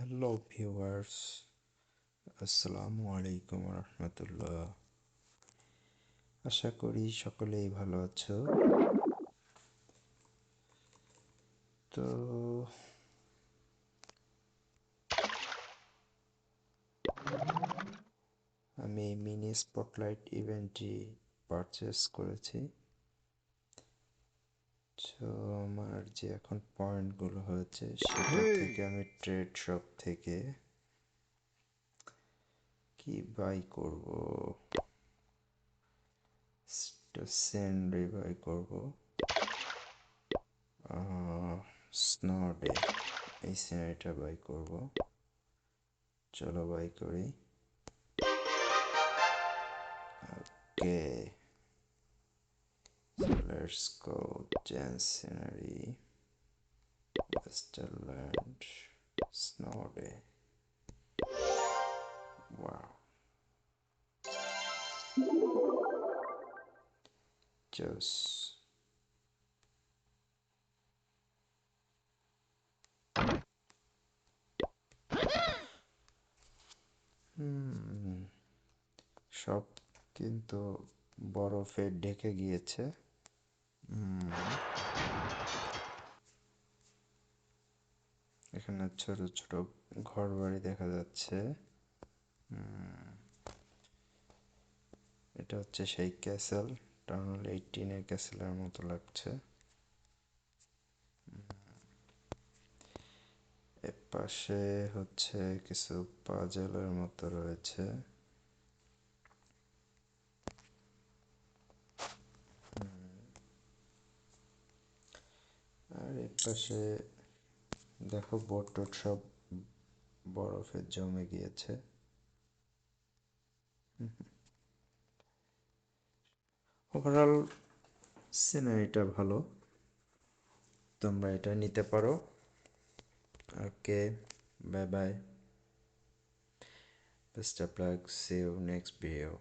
Hello viewers, আসসালামু আলাইকুম রহমতুল্লাহ। আশা করি সকলেই ভালো আছো। তো আমি মিনি স্পটলাইট ইভেন্টটি পারচেস করেছি। তো আমার যে এখন পয়েন্টগুলো হয়েছে সেটা থেকে আমি ট্রেড শপ থেকে কি বাই করব, স্যান্ডি বাই করব, স্নো ডে এই সিনারিটা বাই করব। চলো বাই করি। ওকে, so let's go. Jan scenery, Westerland, snow day. Wow, just সব কিন্তু বরফে ঢেকে গিয়েছে। এখানে ছোট ছোট ঘর বাড়ি দেখা যাচ্ছে। এটা হচ্ছে সেই ক্যাসেল, টার্নাল 18-এর ক্যাসেলের মতো লাগছে। এর পাশে হচ্ছে কিছু পাজেলের মতো রয়েছে। আর এর পাশে দেখো বোট টোট সব বরফে জমে গিয়েছে। ওভারঅল সিনারিটা ভালো, তোমরা এটা নিতে পারো। Okay, bye bye, best of luck, see you next video.